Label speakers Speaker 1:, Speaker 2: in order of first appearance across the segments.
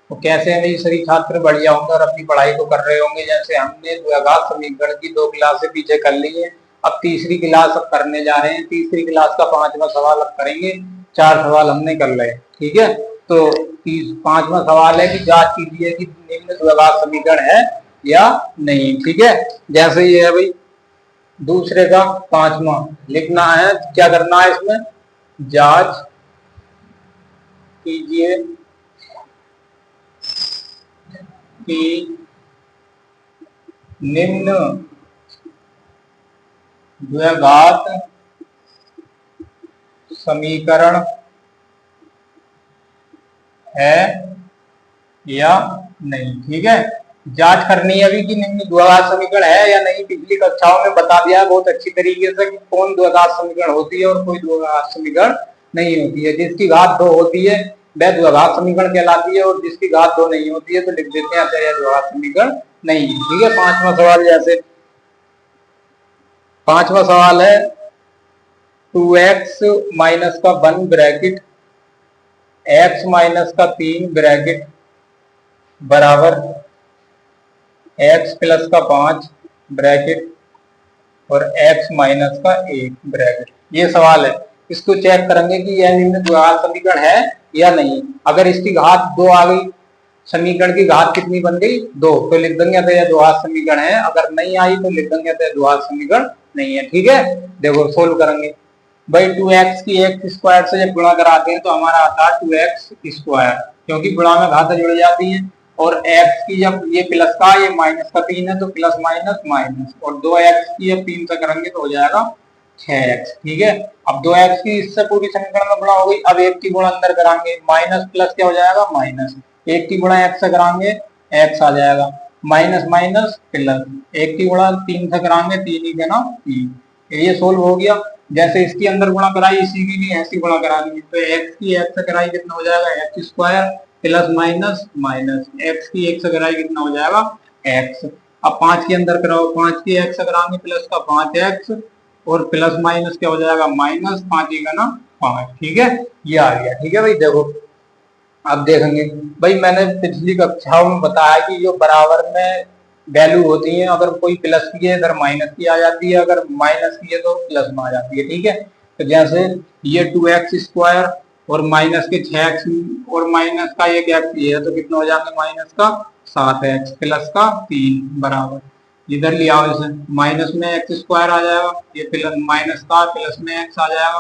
Speaker 1: तो कैसे हैं भाई सभी छात्र, बढ़िया होंगे और अपनी पढ़ाई को कर रहे होंगे। जैसे हमने द्विघात समीकरण की 2 क्लासें पीछे कर ली है, अब तीसरी क्लास अब करने जा रहे हैं। तीसरी क्लास का 5वां सवाल अब करेंगे। 4 सवाल हमने कर लिए, ठीक है। तो 5वां सवाल है कि जांच कीजिए कि निम्न द्विघात समीकरण है या नहीं, ठीक है। जैसे ये है भाई दूसरे का 5वां लिखना है, क्या करना है इसमें, जांच कीजिए कि निम्न द्विघात समीकरण है या नहीं, ठीक है। जांच करनी है अभी कि निम्न द्विघात समीकरण है या नहीं। पिछली कक्षाओं में बता दिया बहुत अच्छी तरीके से कि कौन द्विघात समीकरण होती है और कोई द्विघात समीकरण नहीं होती है। जिसकी घात 2 होती है वह द्विघात समीकरण कहलाती है, और जिसकी घात 2 नहीं होती है तो लिख देते हैं यह द्विघात समीकरण नहीं है, ठीक है। 5वां सवाल, जैसे 5वां सवाल है 2x माइनस का 1 ब्रैकेट x माइनस का 3 ब्रैकेट बराबर x प्लस का 5 ब्रैकेट और x माइनस का 1 ब्रैकेट। ये सवाल है, इसको चेक करेंगे कि यह निम्न द्विघात समीकरण है या नहीं। अगर इसकी घात 2 आ गई, समीकरण की घात कितनी बन गई 2, तो लिख देंगे तो यह द्विघात समीकरण है। अगर नहीं आई तो लिख देंगे तो यह द्विघात समीकरण नहीं है, ठीक है। देखो सोल्व करेंगे भाई, 2x की x स्क्वायर से जब गुणा कराते हैं तो हमारा आता है 2x स्क्वायर, क्योंकि गुणा में घातें जुड़ जाती हैं। और x की जब ये प्लस का ये माइनस का 3 है तो प्लस माइनस माइनस, और 2x की जब 3 से करेंगे तो हो जाएगा 6x, ठीक है। अब 2x की इससे पूरी समीकरण में गुणा हो गई। अब 1 की गुणा अंदर कराएंगे, माइनस प्लस क्या हो जाएगा माइनस, 1 की गुणा x से कराएंगे x आ जाएगा, माइनस माइनस प्लस, 1 की गुणा 3 से कराएंगे 3 ही देना 3। ये सोल्व हो गया। जैसे इसके अंदर गुणा कराई इसी की भी ऐसी गुणा करानी है, तो x की x से कराई कितना हो जाएगा x square plus minus minus, x की x से कराई कितना हो जाएगा x। अब 5 के अंदर कराओ, 5 की x से कराएंगे प्लस का 5x और प्लस माइनस क्या हो जाएगा माइनस, 5 ही का ना 5, ठीक है। ये आ गया, ठीक है भाई। देखो अब देखेंगे भाई, मैंने पिछली कक्षाओं में बताया कि जो बराबर में वैल्यू होती है, अगर कोई प्लस की है इधर माइनस की आ जाती है, अगर माइनस की है तो प्लस में आ जाती है, ठीक है। तो जैसे ये 2x स्क्वायर और माइनस के 6x और माइनस का एक x ये है तो कितना हो जाएगा माइनस का 7x प्लस का 3 बराबर, इधर ले आओ इसे, माइनस में x स्क्वायर आ जाएगा, ये प्लस माइनस का प्लस में x आ जाएगा,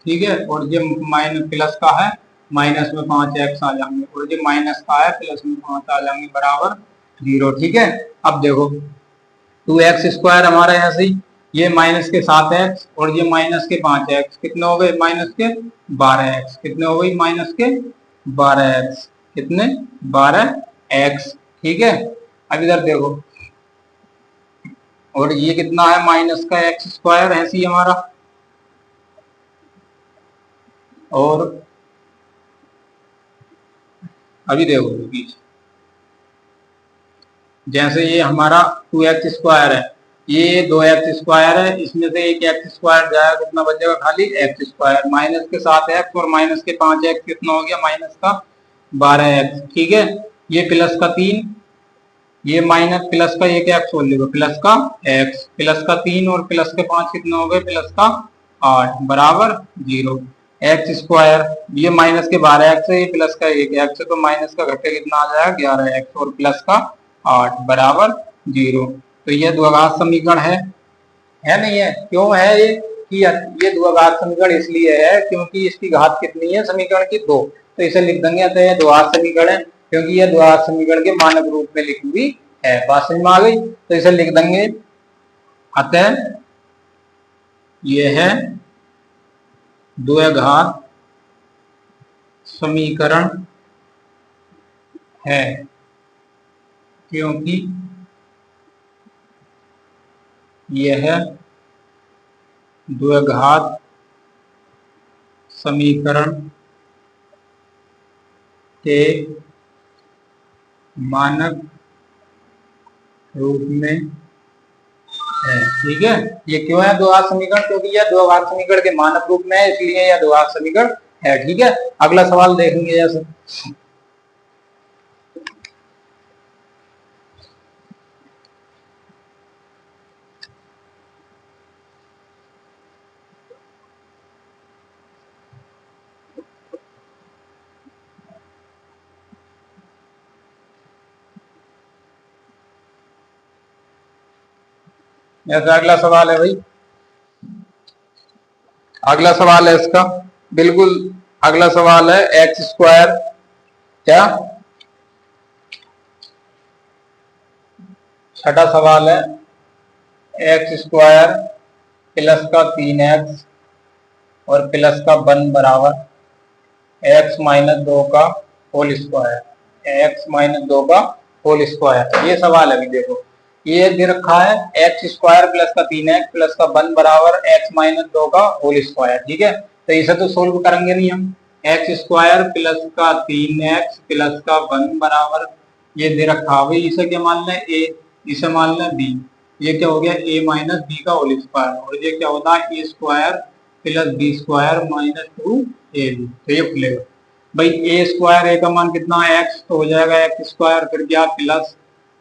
Speaker 1: ठीक है। और ये माइनस प्लस का है, माइनस में 5x आ जाएंगे, और ये माइनस का है प्लस में 5 आ जाएंगे बराबर 0, ठीक है। अब देखो 2x स्क्वायर हमारा ऐसे ही, ये माइनस के 7x और ये माइनस के 5x कितने हो गए माइनस के 12x, कितने हो गई माइनस के 12x, कितने 12x, ठीक है। अब इधर देखो, और ये कितना है माइनस का x स्क्वायर ऐसे ही हमारा, और अभी देखो जैसे ये हमारा 2x स्क्वायर है, ये 2x स्क्वायर है, इसमें से एक x स्क्वायर जाएगा, कितना बचेगा खाली x स्क्वायर, माइनस के 7x और माइनस के 5x कितना हो गया माइनस का 12x, ठीक है। ये प्लस का 3, ये माइनस प्लस का एक x बोल देगा प्लस का x, प्लस का 3 और प्लस के 5 कितना हो गए प्लस का 8 बराबर 0, x स्क्वायर, ये माइनस के 12x है, ये प्लस का एक x है, तो माइनस का घटे कितना आ जाएगा 11x और प्लस का 8 बराबर 0। तो ये द्विघात समीकरण है नहीं है। क्यों है ये कि ये द्विघात समीकरण इसलिए है क्योंकि इसकी घात कितनी है समीकरण की 2, तो इसे लिख देंगे अतः यह द्विघात समीकरण है, क्योंकि यह द्विघात समीकरण के मानक रूप में लिखी हुई है। बात समझ में आ गई, तो इसे लिख देंगे अतः यह है द्विघात समीकरण है, क्योंकि यह द्विघात समीकरण के मानक रूप में है, ठीक है। ये क्यों है द्विघात समीकरण, क्योंकि यह द्विघात समीकरण के मानक रूप में है, इसलिए यह द्विघात समीकरण है, ठीक है। अगला सवाल देखेंगे, जैसे ऐसा अगला सवाल है भाई, अगला सवाल है इसका, बिल्कुल अगला सवाल है एक्स स्क्वायर क्या, छठा सवाल है एक्स स्क्वायर प्लस का 3x और प्लस का 1 बराबर एक्स माइनस 2 का होल स्क्वायर, एक्स माइनस 2 का होल स्क्वायर। ये सवाल है अभी देखो, ये दे रखा है एक्स स्क्वायर प्लस का 3x प्लस का 1 बराबर एक्स माइनस 2 का होल स्क्वायर। ठीक है, तो इसे तो सोल्व करेंगे नहीं हम। एक्स स्क्वायर प्लस का 3x प्लस का 1 बराबर ये दे रखा है, इसे क्या मान लें a, इसे मान लें b, ये क्या हो गया a माइनस बी का होल स्क्वायर, और ये क्या होता है A square plus B square minus 2ab। तो ये खुलेगा भाई, ए स्क्वायर ए का मान कितना है x, तो हो जाएगा एक्स स्क्वायर, फिर क्या प्लस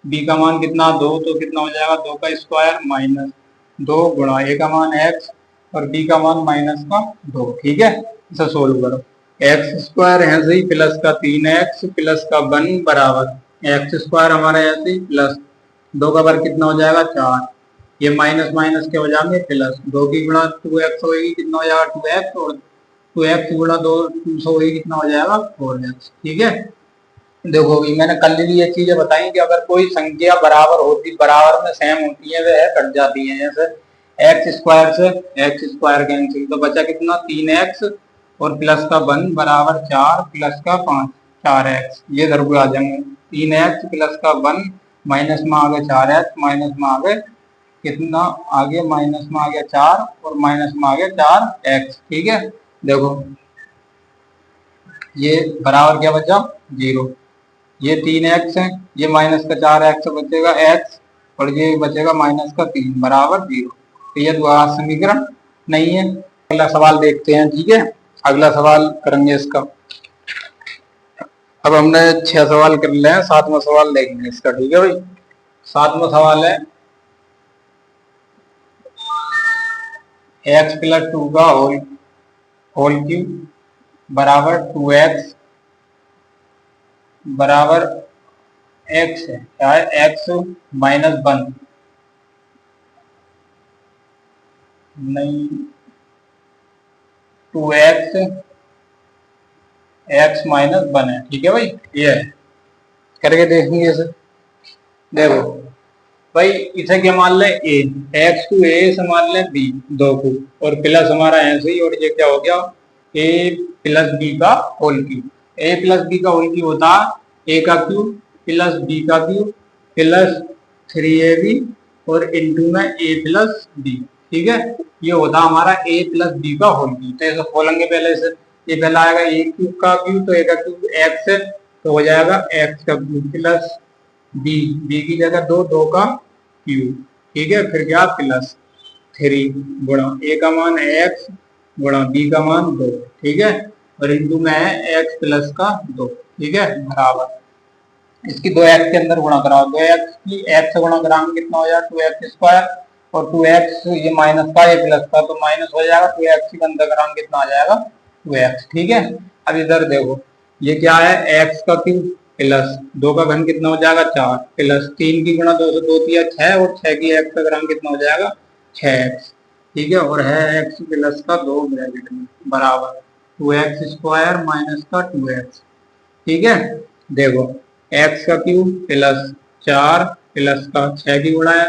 Speaker 1: बी का मान कितना 2, तो कितना हो जाएगा 2 का स्क्वायर माइनस 2 गुणा ए का मान x और बी का मान माइनस का 2। ठीक है, इसे सोल्व करो। एक्स स्क्वायर है सही प्लस का 3x प्लस का 1 बराबर एक्स स्क्वायर हमारा ऐसे ही प्लस 2 का वर्ग कितना हो जाएगा 4, ये माइनस माइनस के हो जाएंगे प्लस 2 की गुणा 2x होगी कितना हो जाएगा 2x, और 2x गुणा 2 से होगी कितना हो जाएगा 4x। ठीक है, देखो अभी मैंने कल भी ये चीजें बताई कि अगर कोई संख्या बराबर होती, बराबर में सेम होती है, वह कट जाती है। जैसे एक्स स्क्वायर से एक्स स्क्वायर कैंसिल, तो बचा कितना 3x और प्लस का 1 बराबर 4 प्लस का 5 4x, ये इधर को आ जाएंगे 3x प्लस का 1 माइनस में आ गए 4x, माइनस में आ गए कितना आगे माइनस में आ गया 4 और माइनस में आ गया 4x। ठीक है, देखो ये बराबर क्या बचा 0, ये 3x है, ये माइनस का 4x बचेगा x, और ये बचेगा माइनस का 3 बराबर 0। तो ये द्विघात समीकरण नहीं है। अगला सवाल देखते हैं। ठीक है, अगला सवाल करेंगे इसका। अब हमने 6 सवाल कर लिए हैं, 7वां सवाल देखेंगे इसका। ठीक है भाई, 7वां सवाल है x प्लस 2 का होल क्यूब बराबर 2x बराबर x है, क्या है x माइनस 1 नहीं 2x x माइनस 1 है। ठीक है भाई, ये है, करके देखेंगे इसे। देखो भाई इसे क्या मान ले a, x को a से मान ले b 2 को, और प्लस हमारा ऐसे ही, और ये क्या हो गया a प्लस b का whole cube. a plus b का होल क्यूब होता है a का क्यूब प्लस b का क्यूब प्लस 3ab और इंटू में a प्लस b। ठीक है, ये होता हमारा a प्लस b का होल क्यूब। तो ऐसे खोलेंगे पहले से, ये पहला आएगा a क्यूब का क्यूब, तो a का क्यूब x है, तो हो जाएगा x का क्यूब प्लस b, b की जगह 2, 2 का क्यूब। ठीक है, फिर क्या प्लस 3 गुणा a का मान है x गुणा b का मान 2। ठीक है, और इंटू में है x प्लस का 2। ठीक है, बराबर इसकी 2x के अंदर गुणा कराओ, 2x की x से गुणा कराएंगे कितना हो जाएगा 2x स्क्वायर, और 2x ये माइनस का ये प्लस का, तो माइनस हो जाएगा 2x के अंदर कराएंगे कितना आ जाएगा 2x। ठीक है, अब इधर देखो ये क्या है x का क्यूब प्लस 2 का घन कितना हो जाएगा 4 प्लस 3 की गुणा 2 से 2 तिया 6, और 6 की x का ग्राम कितना हो जाएगा 6x। ठीक है, और है x प्लस का 2 ब्रैकेट में बराबर 2x स्क्वायर माइनस का 2x। ठीक है, देखो x का क्यूब प्लस 4 प्लस का 6 की गुणा है,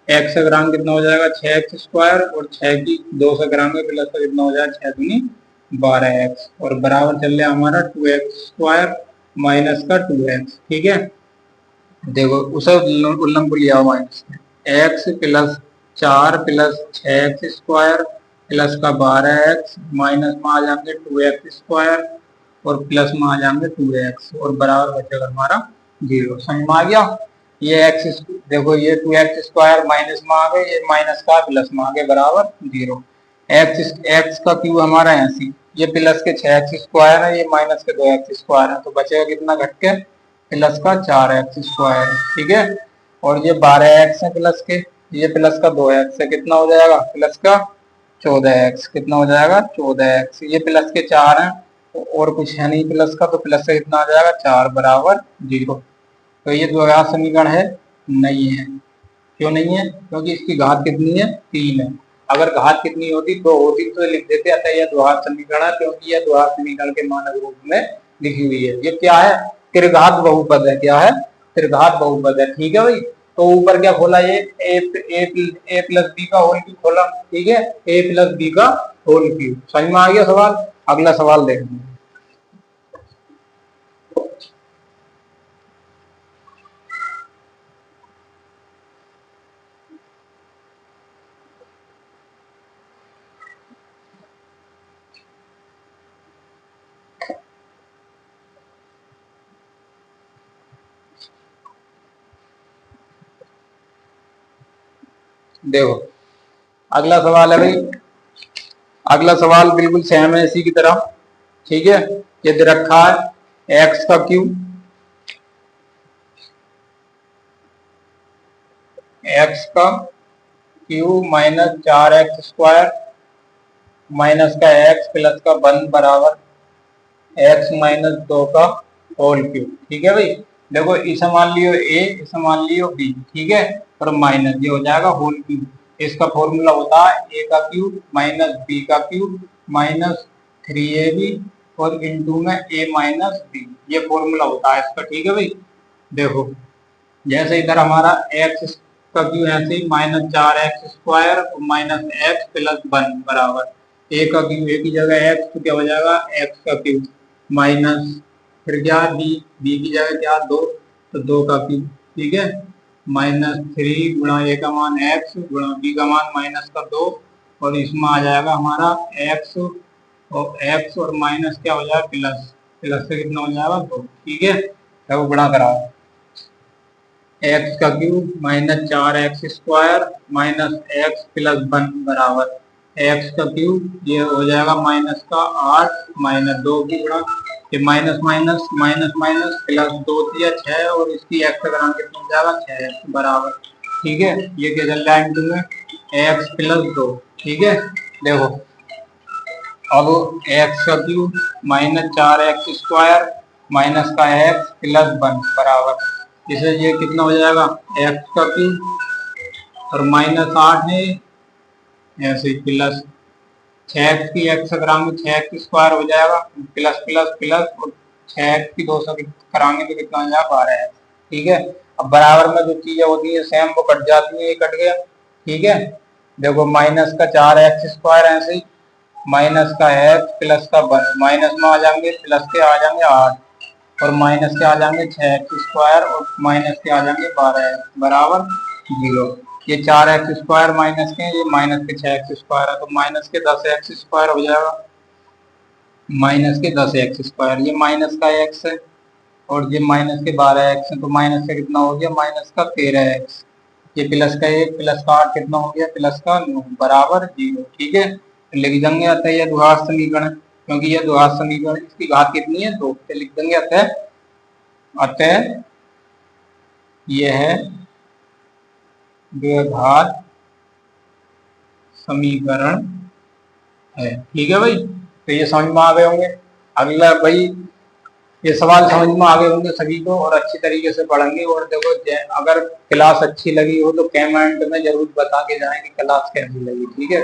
Speaker 1: x का ग्राम कितना हो जाएगा 6x स्क्वायर, और 6 की 2 से ग्राम में प्लस का कितना हो जाएगा 6 दूनी 12x, और बराबर चल रहा हमारा 2x स्क्वायर माइनस का 2x। ठीक है, देखो उसे उल्लंघन को लिया minus x plus 4 plus 6x square plus का 12x माइनस में आ जाएंगे 2x स्क्वायर, और प्लस में आ जाएंगे 2x, और बराबर बचेगा हमारा 0। समझ में आ गया। ये x देखो ये 2x स्क्वायर माइनस में आ गए, ये माइनस का प्लस में आ गए बराबर 0। x का क्यूब हमारा है ऐसी, ये प्लस के 6x स्क्वायर है, ये माइनस के 2x स्क्वायर है, तो बचेगा कितना घट के प्लस का 4x स्क्वायर। ठीक है, और ये 12x है प्लस के, ये प्लस का 2x है, कितना हो जाएगा प्लस का 14x, कितना हो जाएगा 14x। ये प्लस के 4 है और कुछ है नहीं प्लस का, तो प्लस से कितना आ जाएगा 4 बराबर 0। तो ये द्विघात समीकरण है नहीं है। क्यों नहीं है? क्योंकि इसकी घात कितनी है? 3 है। अगर घात कितनी होती, 2 होती तो लिख देते, अतः यह द्विघात समीकरण है, क्योंकि यह द्विघात समीकरण के मानक रूप में लिखी हुई है। ये क्या है? त्रिघात बहुपद है। क्या है? त्रिघात बहुपद है। ठीक है भाई। तो ऊपर क्या खोला? ये ए प्लस बी का होल क्यूब खोला। ठीक है, ए प्लस बी का होल क्यूब। समझ में आ गया सवाल? अगला सवाल देखेंगे। देखो अगला सवाल है भाई, अगला सवाल बिल्कुल सेम है इसी की तरह। ठीक है, ये दे रखा है एक्स का क्यूब, एक्स का क्यूब माइनस 4x² माइनस का एक्स प्लस का 1 बराबर एक्स माइनस 2 का होल क्यूब। ठीक है भाई। देखो इसे मान लियो ए, इसे मान लियो बी। ठीक है, और माइनस ये हो जाएगा होल क्यूब। इसका फॉर्मूला होता है ए का क्यूब माइनस बी का क्यूब माइनस 3ab और इंटू में ए माइनस बी। ये फॉर्मूला होता है इसका। ठीक है भाई। देखो जैसे इधर हमारा एक्स का क्यूब ऐसे ही -4x² माइनस एक्स प्लस 1 बराबर ए का क्यूब, ए की जगह एक्स तो क्या हो जाएगा एक्स का क्यूब माइनस फिर क्या बी, बी की जगह क्या 2 तो 2 का क्यूब। ठीक है, -3 गुणा ए का मान एक्स गुणा बी का मान माइनस का 2 और इसमें आ जाएगा हमारा एक्स और माइनस क्या हो जाएगा प्लस, प्लस से कितना हो जाएगा 2। ठीक है, तो गुणा कराओ एक्स का cube -4x² minus x plus 1 बराबर एक्स का क्यूब ये हो जाएगा माइनस का 8 माइनस 2 की गुणा ये minus minus minus minus plus 2 दिया 6 और इसकी एक्स का ग्राम कितना हो जाएगा 6 बराबर। ठीक है, ये क्या चल रहा है इंटू में एक्स प्लस 2। ठीक है, देखो अब एक्स का क्यूब -4x² माइनस का एक्स प्लस 1 बराबर इसे ये कितना हो जाएगा एक्स का क्यूब और -8 है ऐसे प्लस 6x की एक्स कराएंगे 6x² हो जाएगा प्लस प्लस प्लस और 6x की 2 से कराएंगे तो कितना हो जाएगा 12x। ठीक है, अब बराबर में जो चीजें होती है सेम वो कट जाती है, ये कट गया। ठीक है, देखो माइनस का 4x² ऐसे ही माइनस का एक्स प्लस का 1 माइनस में आ जाएंगे प्लस के आ जाएंगे 8 और माइनस के आ जाएंगे 6x² और माइनस के आ जाएंगे 12x बराबर 0। ये 4x² माइनस के ये माइनस के 6x² है तो माइनस के 10x² हो जाएगा माइनस के 10x²। ये माइनस का x है और ये माइनस के 12x है तो माइनस का कितना हो गया माइनस का 13x। ये प्लस का 1 प्लस का 8 कितना हो गया प्लस का 9 बराबर 0। ठीक है, लिख देंगे अतः यह द्विघात समीकरण है, क्योंकि यह द्विघात समीकरण इसकी घात कितनी है 2 तो लिख देंगे अतः यह है द्विघात समीकरण है। ठीक है भाई, तो ये समझ में आ गए होंगे। अगला भाई ये सवाल समझ में आ गए होंगे सभी को और अच्छी तरीके से पढ़ेंगे। और देखो अगर क्लास अच्छी लगी हो तो कमेंट में जरूर बता के जाएं कि क्लास कैसी लगी। ठीक है।